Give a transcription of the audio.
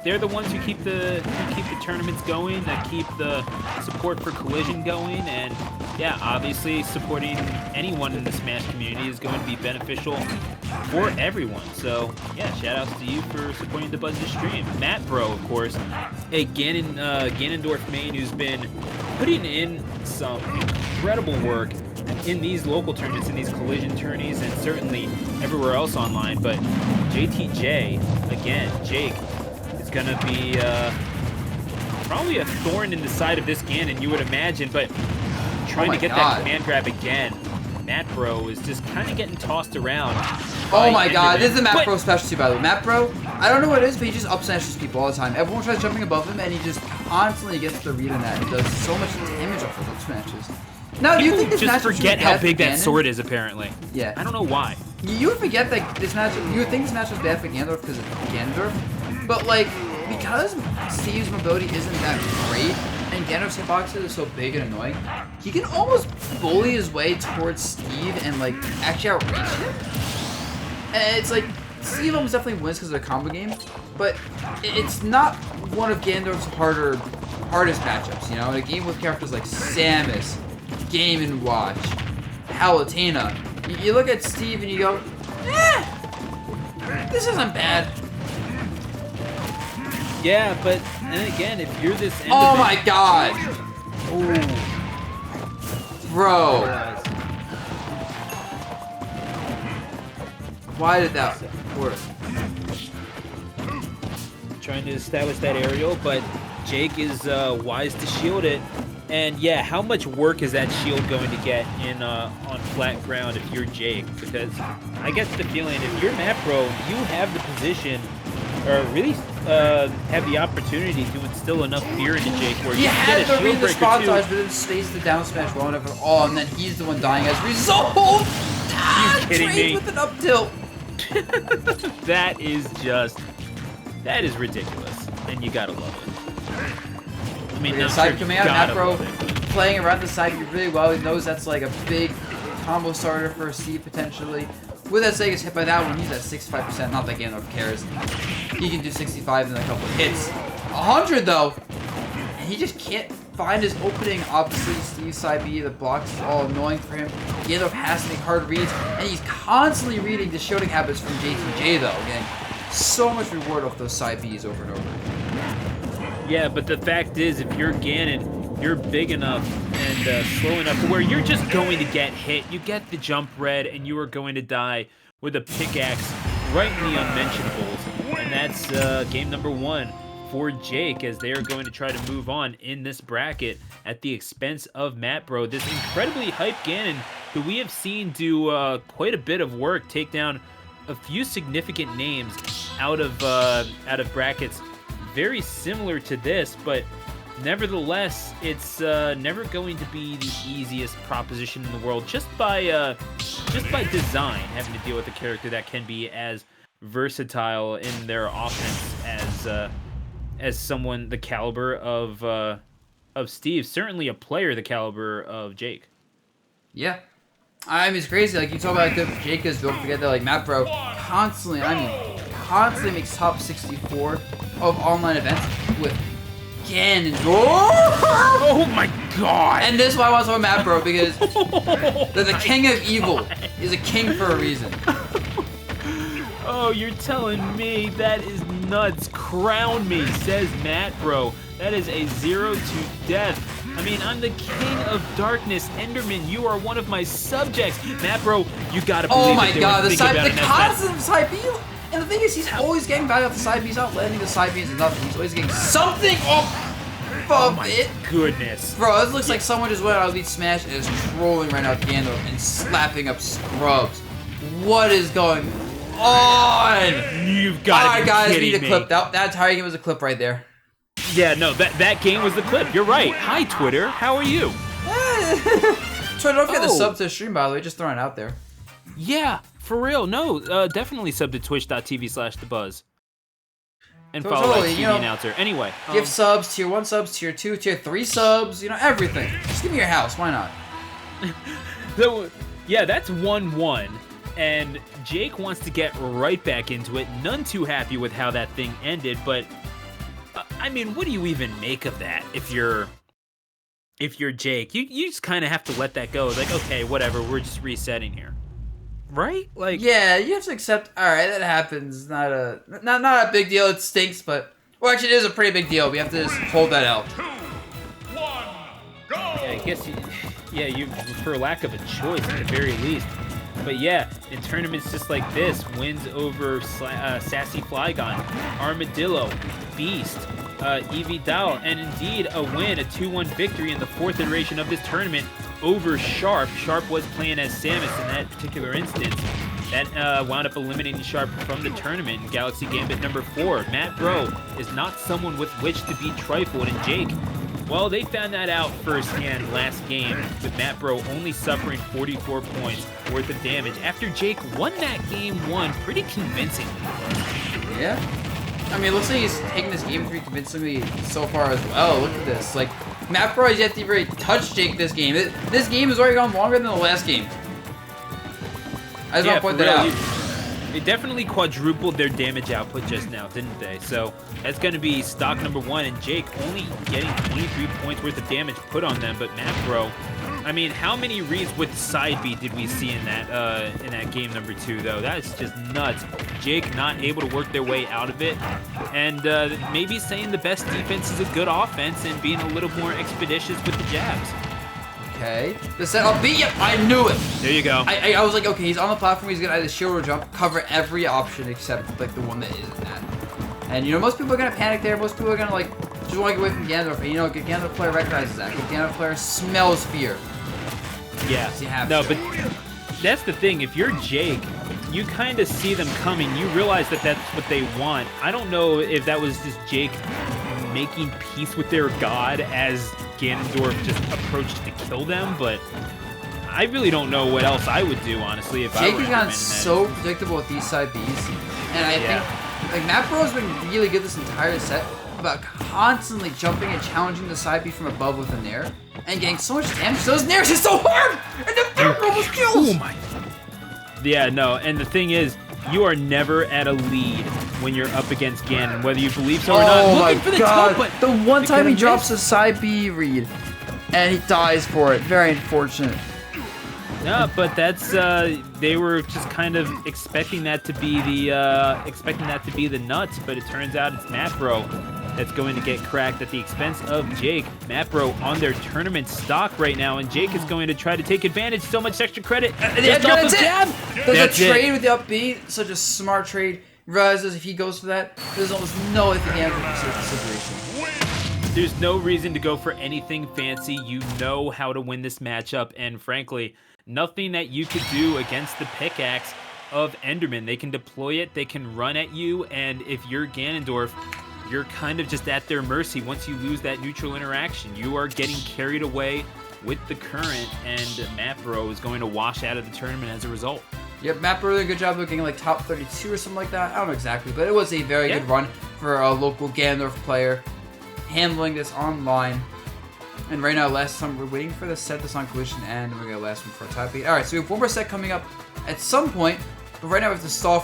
they're the ones who keep the tournaments going, that keep the support for Collision going, and yeah, obviously supporting anyone in the Smash community is going to be beneficial for everyone. So yeah, shout outs to you for supporting the Buzzy stream. MattBro, of course, a Ganondorf main who's been putting in some incredible work in these local tournaments, in these Collision tourneys, and certainly everywhere else online. But JTJ, again, Jake, is going to be probably a thorn in the side of this Ganon, you would imagine, but trying to get that command grab again. MattBro is just kind of getting tossed around. Oh my god, this is a MattBro specialty, by the way. MattBro, I don't know what it is, but he just up smashes people all the time. Everyone tries jumping above him, and he just constantly gets the read on that. He does so much damage off those up smashes. Now, do you think this just matchup forget how big that Ganon? sword is, apparently. Yeah. I don't know why. You would forget that this matchup, you would think this matchup was bad for Ganondorf because of Ganondorf, but like, because Steve's mobility isn't that great, and Ganondorf's hitboxes are so big and annoying, he can almost bully his way towards Steve and like actually outreach him. And it's like, Steve almost definitely wins because of the combo game, but it's not one of Ganondorf's hardest matchups, you know? In a game with characters like Samus, Game & Watch, Palutena, you look at Steve and you go, this isn't bad. Yeah, but then again, if you're this end Oh of my god! Ooh. Bro. Why did that work? Trying to establish that aerial, but Jake is wise to shield it. And yeah, how much work is that shield going to get in on flat ground if you're Jake? Because I get the feeling if you're MattBro, you have the position, or really have the opportunity to instill enough fear into Jake where He you can had get a to read shield the breaker spot too. dodge, but then space the down smash well enough at all, and then he's the one dying as a result. Are you kidding me? With an up tilt. That is ridiculous, and you gotta love it. I mean, The not side sure, command, gotta MattBro love it. playing around the side really well. He knows that's like a big combo starter for Steve potentially. With that Sega's hit by that one, he's at 65%. Not that Ganondorf cares. He can do 65 in a couple of hits. 100 though, and he just can't find his opening. Obviously, Steve's side B, the blocks is all annoying for him. Ganondorf has to make hard reads, and he's constantly reading the shielding habits from JTJ though, getting so much reward off those side Bs over and over. Yeah, but the fact is, if you're Ganon, you're big enough and slow enough where you're just going to get hit. You get the jump red, and you are going to die with a pickaxe right in the unmentionables. And that's game number 1 for Jake, as they are going to try to move on in this bracket at the expense of MattBro. This incredibly hyped Ganon, who we have seen do quite a bit of work, take down a few significant names out of brackets very similar to this, but nevertheless, it's never going to be the easiest proposition in the world, just by design, having to deal with a character that can be as versatile in their offense as someone the caliber of Steve, certainly a player the caliber of Jake. Yeah. I mean, it's crazy. Like, you talk about like, Jake is built together, like MattBro constantly makes top 64 of online events with Ganondorf. Oh my god! And this is why I want to talk about MattBro, because the king of evil is a king for a reason. Oh, you're telling me that is nuts. Crown me, says MattBro. That is a 0 to death. I mean, I'm the king of darkness. Enderman, you are one of my subjects. MattBro, you gotta believe Oh my that god, the constant constant side B. And the thing is, he's always getting value off the side B. He's not landing the side B's and nothing. He's always getting something off of it. Goodness. Bro, this looks like someone just went out Elite Smash and is trolling right now with Ganondorf and slapping up scrubs. What is going on? You've got to be guys, kidding need a me. clip. That entire game was a clip right there. Yeah, no, that game was the clip. You're right. Hi, Twitter. How are you? So don't forget the Oh. sub to the stream, by the way. Just throwing it out there. Yeah, for real. No, definitely sub to twitch.tv/thebuzz. And So follow totally, that you TV know, announcer. Anyway. Give subs, tier 1 subs, tier 2, tier 3 subs, you know, everything. Just give me your house. Why not? So, yeah, that's 1-1. And Jake wants to get right back into it. None too happy with how that thing ended, but I mean, what do you even make of that if you're Jake? You just kind of have to let that go. Like, okay, whatever, we're just resetting here. Right? Like, yeah, you have to accept. All right, that happens. Not a big deal. It stinks, but well, actually, it is a pretty big deal. We have to just hold that out. 2, 1, go! yeah, I guess you for lack of a choice at the very least. But yeah, in tournaments just like this, wins over Sassy Flygon, Armadillo, Beast, Evidal, and indeed a win, a 2-1 victory in the 4th iteration of this tournament over Sharp. Sharp was playing as Samus in that particular instance. That wound up eliminating Sharp from the tournament in Galaxy Gambit number 4. MattBro is not someone with which to be trifled, and Jake, well, they found that out firsthand last game, with MattBro only suffering 44 points worth of damage after Jake won that game 1 pretty convincingly. Yeah. I mean, it looks like he's taking this game pretty convincingly so far as well. Look at this. Like, MattBro has yet to even touch Jake this game. This game has already gone longer than the last game. I just want to point that out. They definitely quadrupled their damage output just now, didn't they? So that's going to be stock number 1, and Jake only getting 23 points worth of damage put on them. But MattBro, I mean, how many reads with side B did we see in that game number 2, though? That's just nuts. Jake not able to work their way out of it, and maybe saying the best defense is a good offense and being a little more expeditious with the jabs. Okay. The set up B, yep, I knew it. There you go. I was like, okay, he's on the platform, he's gonna either shield or jump, cover every option except like the one that isn't that. And you know, most people are gonna panic there, most people are gonna like just want to get away from Ganondorf, and you know, a good Ganondorf player recognizes that. A good Ganondorf player smells fear. Yeah. So you have no, to. but that's the thing, if you're Jake, you kind of see them coming, you realize that that's what they want. I don't know if that was just Jake making peace with their god as Ganondorf just approached to kill them, but I really don't know what else I would do, honestly, if I were Jake has gotten so predictable with these side Bs, and I think like MattBro has been really good this entire set about constantly jumping and challenging the side B from above with a nair and getting so much damage. Those nairs are so hard, and the MattBro almost kills. Oh my! Yeah, no, and the thing is, you are never at a lead when you're up against Ganon, whether you believe so or not. Oh my Looking for the god! top, but The one time he missed. drops a side B read, and he dies for it. Very unfortunate. No, but that's they were just kind of expecting that to be the nuts, but it turns out it's MattBro that's going to get cracked at the expense of Jake. MattBro on their tournament stock right now, and Jake is going to try to take advantage. So much extra credit. Just off of jab. There's a trade with the up B, such a smart trade. Realizes if he goes for that, there's almost no if again for consideration. There's no reason to go for anything fancy. You know how to win this matchup, and frankly, nothing that you could do against the pickaxe of Enderman. They can deploy it, they can run at you, and if you're Ganondorf, you're kind of just at their mercy once you lose that neutral interaction. You are getting carried away with the current, and MattBro is going to wash out of the tournament as a result. Yep, MattBro did a good job of getting like top 32 or something like that. I don't know exactly, but it was a very good run for a local Ganondorf player handling this online. And right now, last time we're waiting for the set this on collision, and we're gonna last one for a tie beat. All right, so we have one more set coming up at some point, but right now we have to stall for